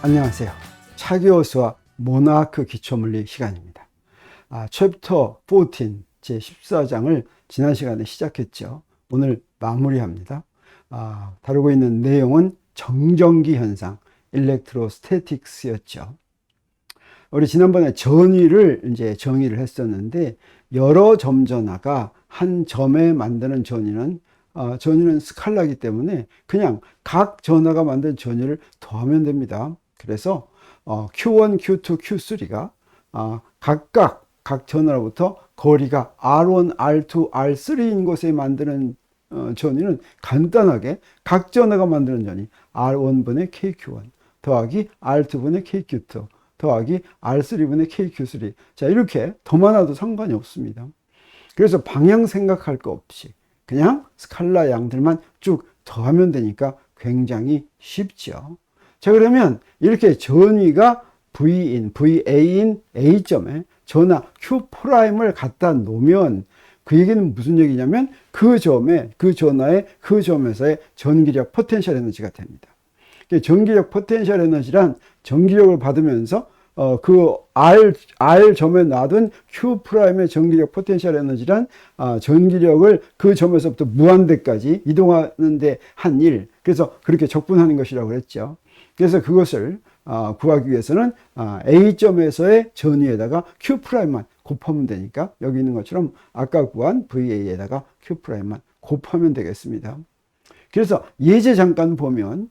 안녕하세요. 차기호수와 모나크 기초물리 시간입니다. 챕터 14 제14장을 지난 시간에 시작했죠. 오늘 마무리합니다. 다루고 있는 내용은 정전기 현상, 일렉트로스태틱스였죠. 우리 지난번에 전위를 이제 정의를 했었는데, 여러 점 전하가 한 점에 만드는 전위는 스칼라이기 때문에 그냥 각 전하가 만든 전위를 더하면 됩니다. 그래서 Q1, Q2, Q3가 각각 각 전하로부터 거리가 R1, R2, R3인 곳에 만드는 전위는 간단하게 각 전하가 만드는 전위 R1분의 KQ1 더하기 R2분의 KQ2 더하기 R3분의 KQ3. 자, 이렇게 더 많아도 상관이 없습니다. 그래서 방향 생각할 거 없이 그냥 스칼라 양들만 쭉 더하면 되니까 굉장히 쉽죠. 자, 그러면 이렇게 전위가 VA인 A점에 전하 Q'을 갖다 놓으면 그 얘기는 무슨 얘기냐면 그 전하의 그 점에서의 전기력 포텐셜 에너지가 됩니다. 전기력 포텐셜 에너지란 전기력을 받으면서 그 R 점에 놔둔 Q'의 전기력 포텐셜 에너지란 전기력을 그 점에서부터 무한대까지 이동하는데 한 일, 그래서 그렇게 적분하는 것이라고 그랬죠. 그래서 그것을 구하기 위해서는 A점에서의 전위에다가 Q'만 곱하면 되니까 여기 있는 것처럼 아까 구한 VA에다가 Q'만 곱하면 되겠습니다. 그래서 예제 잠깐 보면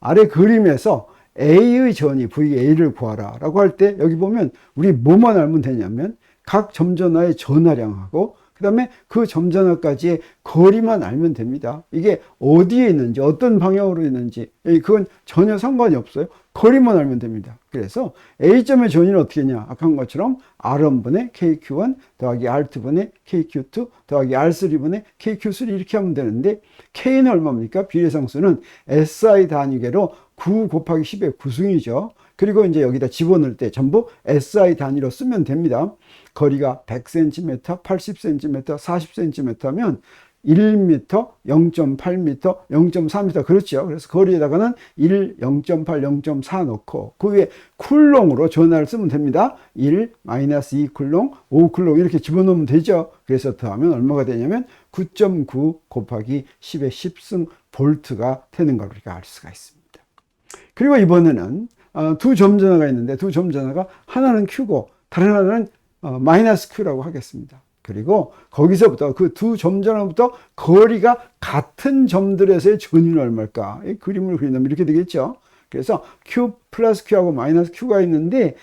아래 그림에서 A의 전위 VA를 구하라 라고 할 때 여기 보면 우리 뭐만 알면 되냐면 각 점전하의 전하량하고 그 다음에 그 점전하까지의 거리만 알면 됩니다. 이게 어디에 있는지 어떤 방향으로 있는지 그건 전혀 상관이 없어요. 거리만 알면 됩니다. 그래서 A점의 전위는 어떻게 했냐, 아까 한 것처럼 R1분의 KQ1 더하기 R2분의 KQ2 더하기 R3분의 KQ3 이렇게 하면 되는데, K는 얼마입니까? 비례상수는 SI 단위계로 9 곱하기 10의 9승이죠. 그리고 이제 여기다 집어넣을 때 전부 SI 단위로 쓰면 됩니다. 거리가 100cm, 80cm, 40cm 하면 1m, 0.8m, 0.4m 그렇죠. 그래서 거리에다가는 1, 0.8, 0.4 넣고 그 위에 쿨롱으로 전하를 쓰면 됩니다. 1, 마이너스 2쿨롱, 5쿨롱 이렇게 집어넣으면 되죠. 그래서 더하면 얼마가 되냐면 9.9 곱하기 10의 10승 볼트가 되는 걸 우리가 알 수가 있습니다. 그리고 이번에는 두 점전하가 있는데 두 점전하가 하나는 Q고 다른 하나는 마이너스 Q라고 하겠습니다. 그리고 거기서부터 그 두 점전하부터 거리가 같은 점들에서의 전위는 얼마일까? 이 그림을 그린다면 이렇게 되겠죠. 그래서 Q 플러스 Q하고 마이너스 Q가 있는데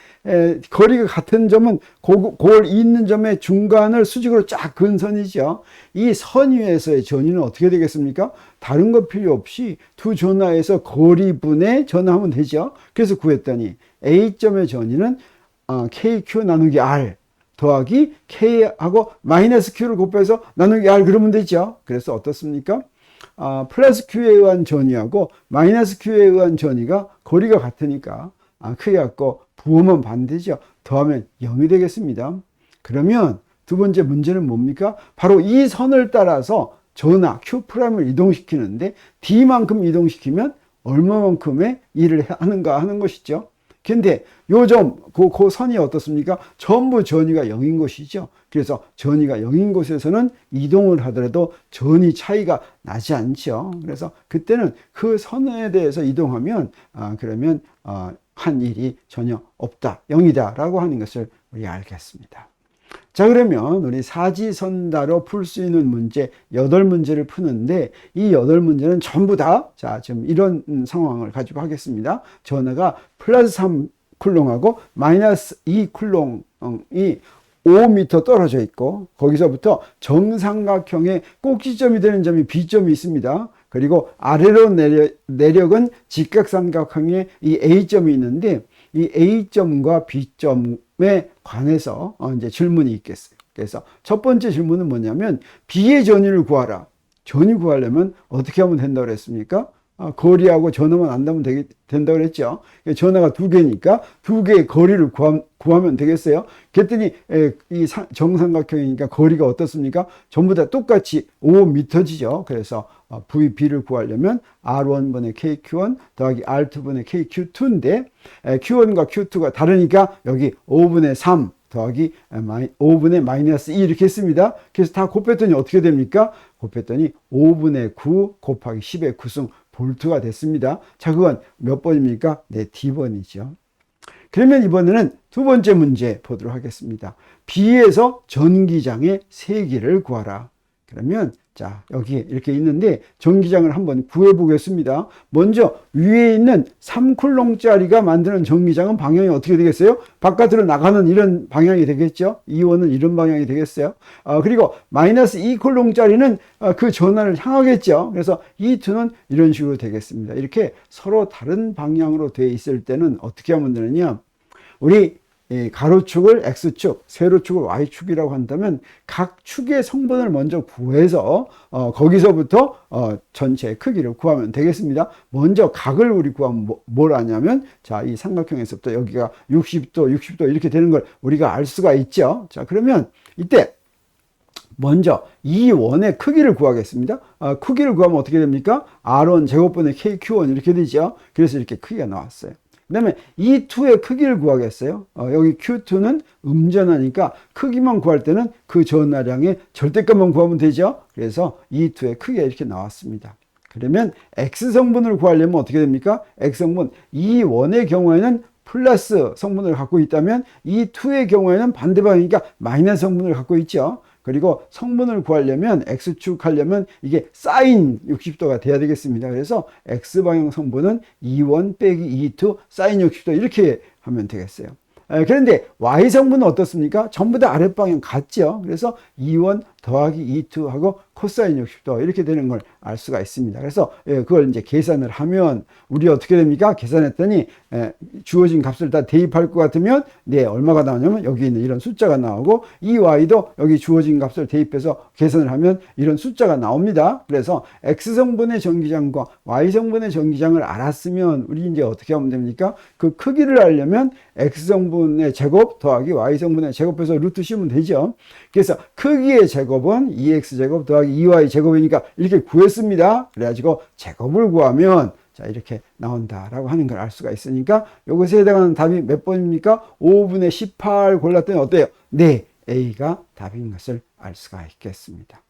거리가 같은 점은 그걸 있는 점의 중간을 수직으로 쫙 그은 선이죠. 이 선 위에서의 전위는 어떻게 되겠습니까? 다른 거 필요 없이 두 전하에서 거리분의 전하하면 되죠. 그래서 구했더니 A점의 전위는 KQ 나누기 R 더하기 K하고 마이너스 Q를 곱해서 나누기 R 그러면 되죠. 그래서 어떻습니까? 플러스 Q에 의한 전위하고 마이너스 Q에 의한 전위가 거리가 같으니까 크게 갖고 부호면 반대죠. 더하면 0이 되겠습니다. 그러면 두 번째 문제는 뭡니까? 바로 이 선을 따라서 전하 Q'을 이동시키는데 D만큼 이동시키면 얼마만큼의 일을 하는가 하는 것이죠. 근데 요점 그 선이 어떻습니까? 전부 전위가 0인 것이죠. 그래서 전위가 0인 곳에서는 이동을 하더라도 전위 차이가 나지 않죠. 그래서 그때는 그 선에 대해서 이동하면 그러면 한 일이 전혀 없다, 0이다 라고 하는 것을 우리 알겠습니다. 자, 그러면 우리 사지선다로 풀 수 있는 문제 8문제를 푸는데 이 8문제는 전부 다 지금 이런 상황을 가지고 하겠습니다. 전하가 플러스 3쿨롱하고 마이너스 2쿨롱이 5m 떨어져 있고 거기서부터 정삼각형의 꼭지점이 되는 점이 B점이 있습니다. 그리고 아래로 내력은 직각삼각형의 이 A점이 있는데 이 A점과 B점에 관해서 이제 질문이 있겠어요. 그래서 첫 번째 질문은 뭐냐면 B의 전위를 구하라. 전위 구하려면 어떻게 하면 된다고 그랬습니까? 거리하고 전화만 안다면 된다 그랬죠. 전화가 두 개니까 두 개의 거리를 구하면 되겠어요. 그랬더니 이 정삼각형이니까 거리가 어떻습니까? 전부 다 똑같이 5m지죠. 그래서 VB를 구하려면 R1분의 KQ1 더하기 R2분의 KQ2인데 Q1과 Q2가 다르니까 여기 5분의 3 더하기 5분의 마이너스 2 이렇게 했습니다. 그래서 다 곱했더니 어떻게 됩니까? 곱했더니 5분의 9 곱하기 10의 9승 볼트가 됐습니다. 자, 그건 몇 번입니까? 네, D번이죠. 그러면 이번에는 두 번째 문제 보도록 하겠습니다. B에서 전기장의 세기를 구하라. 그러면 자, 여기 이렇게 있는데 전기장을 한번 구해 보겠습니다. 먼저 위에 있는 3쿨롱짜리가 만드는 전기장은 방향이 어떻게 되겠어요? 바깥으로 나가는 이런 방향이 되겠죠. 이온은 이런 방향이 되겠어요. 그리고 마이너스 2쿨롱짜리는 그 전하를 향하겠죠. 그래서 E2는 이런 식으로 되겠습니다. 이렇게 서로 다른 방향으로 되어 있을 때는 어떻게 하면 되느냐? 우리 가로축을 X축, 세로축을 Y축이라고 한다면 각 축의 성분을 먼저 구해서 거기서부터 전체의 크기를 구하면 되겠습니다. 먼저 각을 우리 구하면 뭘 하냐면 자, 이 삼각형에서부터 여기가 60도, 60도 이렇게 되는 걸 우리가 알 수가 있죠. 자, 그러면 이때 먼저 이 원의 크기를 구하겠습니다. 크기를 구하면 어떻게 됩니까? R1 제곱분의 KQ1 이렇게 되죠. 그래서 이렇게 크기가 나왔어요. 그 다음에 E2의 크기를 구하겠어요. 여기 Q2는 음전하니까 크기만 구할 때는 그 전하량의 절대값만 구하면 되죠. 그래서 E2의 크기가 이렇게 나왔습니다. 그러면 X성분을 구하려면 어떻게 됩니까? X성분 E1의 경우에는 플러스 성분을 갖고 있다면 E2의 경우에는 반대 방향이니까 마이너스 성분을 갖고 있죠. 그리고 성분을 구하려면 X축 하려면 이게 사인 60도가 돼야 되겠습니다. 그래서 X방향 성분은 E1 빼기 E2 사인 60도 이렇게 하면 되겠어요. 그런데 Y성분은 어떻습니까? 전부 다 아랫방향 같죠. 그래서 E1 더하기 E2 하고 코사인 60도 이렇게 되는 걸 알 수가 있습니다. 그래서 그걸 이제 계산을 하면 우리 어떻게 됩니까? 계산했더니 주어진 값을 다 대입할 것 같으면 네, 얼마가 나오냐면 여기 있는 이런 숫자가 나오고 이 Y도 여기 주어진 값을 대입해서 계산을 하면 이런 숫자가 나옵니다. 그래서 X성분의 전기장과 Y성분의 전기장을 알았으면 우리 이제 어떻게 하면 됩니까? 그 크기를 알려면 X성분의 제곱 더하기 Y성분의 제곱해서 루트 씌우면 되죠. 그래서 크기의 제곱은 2X제곱 더하기 2Y제곱이니까 이렇게 구했습니다. 그래가지고 제곱을 구하면 자, 이렇게 나온다라고 하는 걸 알 수가 있으니까 이것에 해당하는 답이 몇 번입니까? 5분의 18 골랐더니 어때요? 네, A가 답인 것을 알 수가 있겠습니다.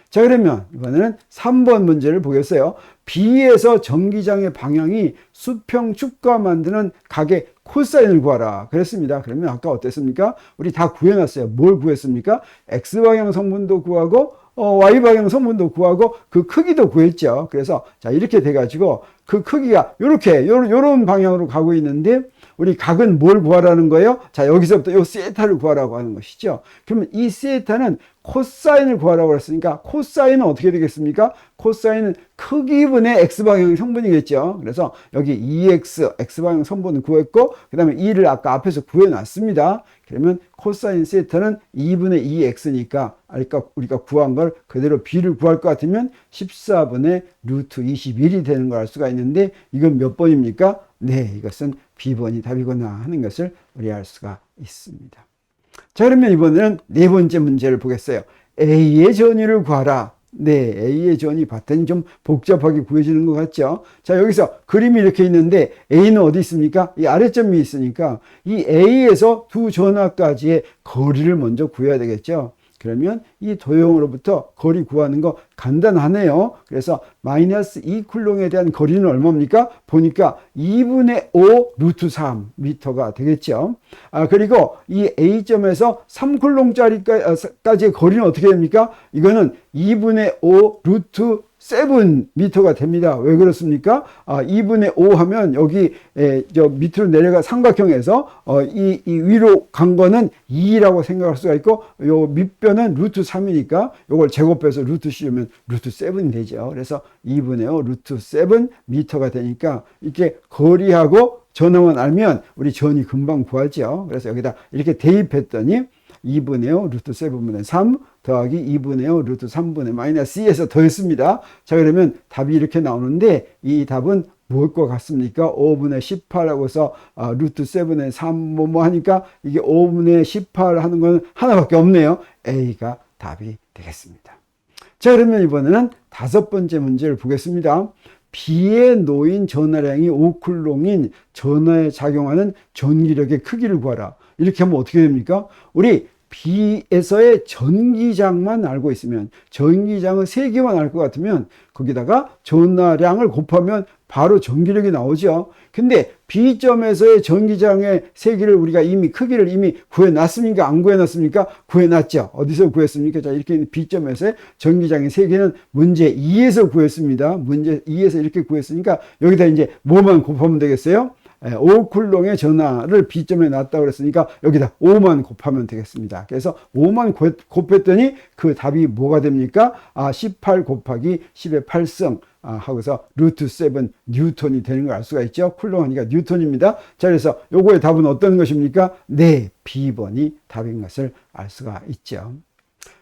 자, 그러면 이번에는 3번 문제를 보겠어요. B에서 전기장의 방향이 수평축과 만드는 각의 코사인을 구하라 그랬습니다. 그러면 아까 어땠습니까? 우리 다 구해놨어요. 뭘 구했습니까? X방향 성분도 구하고 Y방향 성분도 구하고 그 크기도 구했죠. 그래서 자, 이렇게 돼가지고 그 크기가 요런 방향으로 가고 있는데 우리 각은 뭘 구하라는 거예요? 자, 여기서부터 요 세타를 구하라고 하는 것이죠. 그러면 이 세타는 코사인을 구하라고 했으니까 코사인은 어떻게 되겠습니까? 코사인은 크기분의 X방향 성분이겠죠. 그래서 여기 2X, X방향 성분을 구했고 그 다음에 2를 아까 앞에서 구해놨습니다. 그러면 코사인 세타는 2분의 2X니까 우리가 구한 걸 그대로 B를 구할 것 같으면 14분의 루트 21이 되는 걸 알 수가 있는데 이건 몇 번입니까? 네, 이것은 B번이 답이구나 하는 것을 우리 알 수가 있습니다. 자, 그러면 이번에는 네 번째 문제를 보겠어요. A의 전위를 구하라. 네, A의 전위 봤더니 좀 복잡하게 구해지는 것 같죠? 자, 여기서 그림이 이렇게 있는데 A는 어디 있습니까? 이 아래점이 있으니까 이 A에서 두 전화까지의 거리를 먼저 구해야 되겠죠? 그러면 이 도형으로부터 거리 구하는 거 간단하네요. 그래서 마이너스 2쿨롱에 대한 거리는 얼마입니까? 보니까 2분의 5 루트 3 미터가 되겠죠. 그리고 이 A점에서 3쿨롱짜리까지의 거리는 어떻게 됩니까? 이거는 2분의 5 루트 7 미터가 됩니다. 왜 그렇습니까? 2분의 5 하면 여기 저 밑으로 내려가 삼각형에서 이 위로 간 거는 2라고 생각할 수가 있고 요 밑변은 루트 3이니까 요걸 제곱해서 루트 씌우면 루트 7이 되죠. 그래서 2분의 5 루트 7 미터가 되니까 이렇게 거리하고 전원만 알면 우리 전위 금방 구하죠. 그래서 여기다 이렇게 대입했더니 2분의 5 루트 7분의 3 더하기 2분의 5 루트 3분의 마이너스 2에서 더했습니다. 자, 그러면 답이 이렇게 나오는데 이 답은 무엇과 같습니까? 5분의 18하고 해서 루트 7의 3 뭐 하니까 이게 5분의 18 하는 건 하나밖에 없네요. A가 답이 되겠습니다. 자, 그러면 이번에는 5번째 문제를 보겠습니다. B에 놓인 전하량이 5쿨롱인 전하에 작용하는 전기력의 크기를 구하라. 이렇게 하면 어떻게 됩니까? 우리 B에서의 전기장만 알고 있으면, 전기장의 세기만 알 것 같으면 거기다가 전하량을 곱하면 바로 전기력이 나오죠. 근데 B점에서의 전기장의 세기를 우리가 이미 크기를 이미 구해놨습니까? 안 구해놨습니까? 구해놨죠. 어디서 구했습니까? 자, 이렇게 B점에서의 전기장의 세기는 문제 2에서 구했습니다. 문제 2에서 이렇게 구했으니까 여기다 이제 뭐만 곱하면 되겠어요? 5쿨롱의 전하를 B점에 놨다고 그랬으니까 여기다 5만 곱하면 되겠습니다. 그래서 5만 곱했더니 그 답이 뭐가 됩니까? 18 곱하기 10의 8승 하고서 루트 7 뉴턴이 되는 걸 알 수가 있죠. 쿨롱하니까 뉴턴입니다. 자, 그래서 요거의 답은 어떤 것입니까? 네, B번이 답인 것을 알 수가 있죠.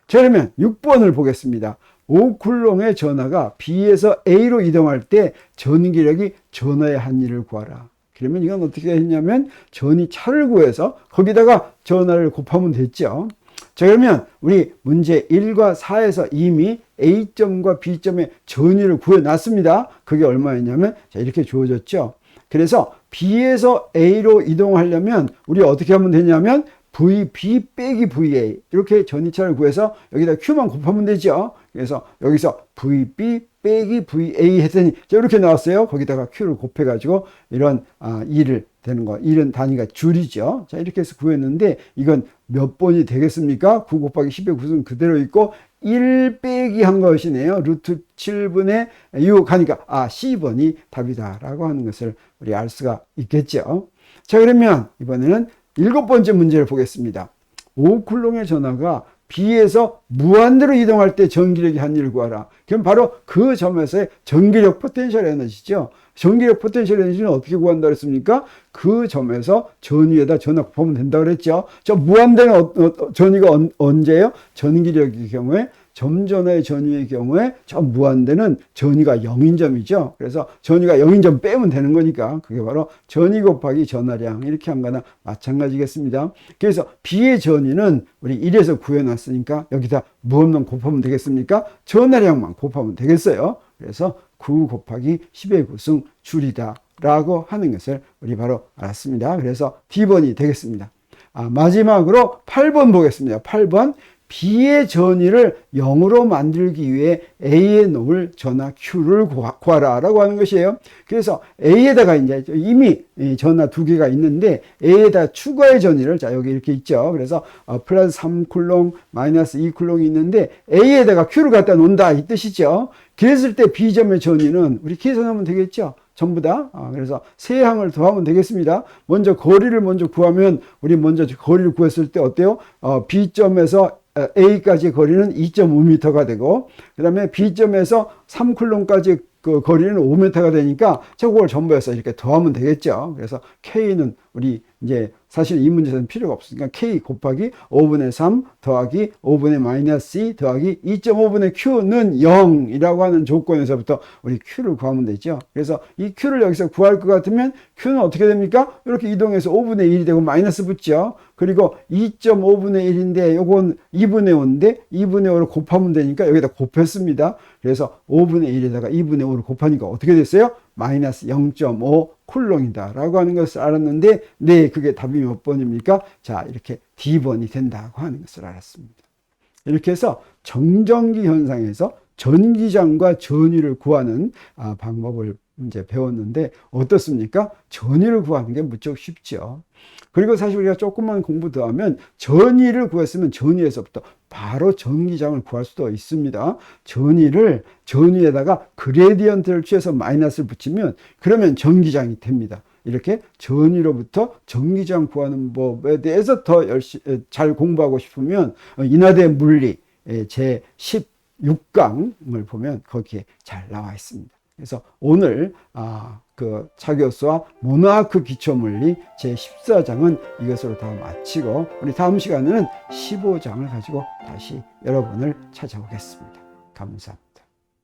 자, 그러면 6번을 보겠습니다. 5쿨롱의 전하가 B에서 A로 이동할 때 전기력이 전하의 한 일을 구하라. 그러면 이건 어떻게 했냐면 전이차를 구해서 거기다가 전하를 곱하면 됐죠. 자, 그러면 우리 문제 1과 4에서 이미 A점과 B점의 전위를 구해놨습니다. 그게 얼마였냐면 자, 이렇게 주어졌죠. 그래서 B에서 A로 이동하려면 우리 어떻게 하면 되냐면 VB 빼기 VA 이렇게 전이차를 구해서 여기다 Q만 곱하면 되죠. 그래서 여기서 VB 빼기 VA 했더니 이렇게 나왔어요. 거기다가 Q를 곱해가지고 이런 2를 되는 거, 1은 단위가 줄이죠. 자, 이렇게 해서 구했는데 이건 몇 번이 되겠습니까? 9 곱하기 10의 9는 그대로 있고 1 빼기 한 것이네요. 루트 7분의 6 하니까 C번이 답이다라고 하는 것을 우리 알 수가 있겠죠. 자, 그러면 이번에는 7번째 문제를 보겠습니다. 5쿨롱의 전하가 B에서 무한대로 이동할 때 전기력이 한 일을 구하라. 그럼 바로 그 점에서의 전기력 포텐셜 에너지죠. 전기력 포텐셜 에너지는 어떻게 구한다 그랬습니까? 그 점에서 전위에다 전하 곱하면 된다고 그랬죠. 저 무한대는 전위가 언제예요? 전기력의 경우에 점전화의 전위의 경우에 저 무한대는 전위가 0인점이죠. 그래서 전위가 0인점 빼면 되는 거니까 그게 바로 전위 곱하기 전하량 이렇게 한 거나 마찬가지겠습니다. 그래서 B의 전위는 우리 1에서 구해놨으니까 여기다 무엇만 곱하면 되겠습니까? 전하량만 곱하면 되겠어요. 그래서 9 곱하기 10의 9승 줄이다 라고 하는 것을 우리 바로 알았습니다. 그래서 D번이 되겠습니다. 마지막으로 8번 보겠습니다. 8번 B의 전위를 0으로 만들기 위해 A에 놓을 전하 Q를 구하라 라고 하는 것이에요. 그래서 A에다가 이제 이미 전하 두 개가 있는데 A에다 추가의 전위를 자 여기 이렇게 있죠. 그래서 플러스 3쿨롱 마이너스 2쿨롱이 있는데 A에다가 Q를 갖다 놓는다 이 뜻이죠. 그랬을 때 B점의 전위는 우리 계산하면 되겠죠. 전부 다. 그래서 세 항을 더하면 되겠습니다. 먼저 거리를 먼저 구하면 우리 먼저 거리를 구했을 때 어때요? B점에서 A까지 거리는 2.5m가 되고 그 다음에 B점에서 3쿨롱까지 그 거리는 5m가 되니까 저걸 전부 해서 이렇게 더하면 되겠죠. 그래서 K는 우리 이제 사실 이 문제에서는 필요가 없으니까 K 곱하기 5분의 3 더하기 5분의 마이너스 2 더하기 2.5분의 Q는 0이라고 하는 조건에서부터 우리 Q를 구하면 되죠. 그래서 이 Q를 여기서 구할 것 같으면 Q는 어떻게 됩니까? 이렇게 이동해서 5분의 1이 되고 마이너스 붙죠. 그리고 2.5분의 1인데 요건 2분의 5인데 2분의 5를 곱하면 되니까 여기다 곱했습니다. 그래서 5분의 1에다가 2분의 5를 곱하니까 어떻게 됐어요? 마이너스 0.5 쿨롱이다 라고 하는 것을 알았는데 네, 그게 답이 몇 번입니까? 자, 이렇게 D번이 된다고 하는 것을 알았습니다. 이렇게 해서 정전기 현상에서 전기장과 전위를 구하는 방법을 이제 배웠는데 어떻습니까? 전위를 구하는 게 무척 쉽죠. 그리고 사실 우리가 조금만 공부 더 하면 전위를 구했으면 전위에서부터 바로 전기장을 구할 수도 있습니다. 전위에다가 그레디언트를 취해서 마이너스를 붙이면 그러면 전기장이 됩니다. 이렇게 전위로부터 전기장 구하는 법에 대해서 더 잘 공부하고 싶으면 인하대 물리 제 16강을 보면 거기에 잘 나와 있습니다. 그래서 오늘 그 차교수와 모노아크 기초물리 제14장은 이것으로 다 마치고 우리 다음 시간에는 15장을 가지고 다시 여러분을 찾아오겠습니다. 감사합니다.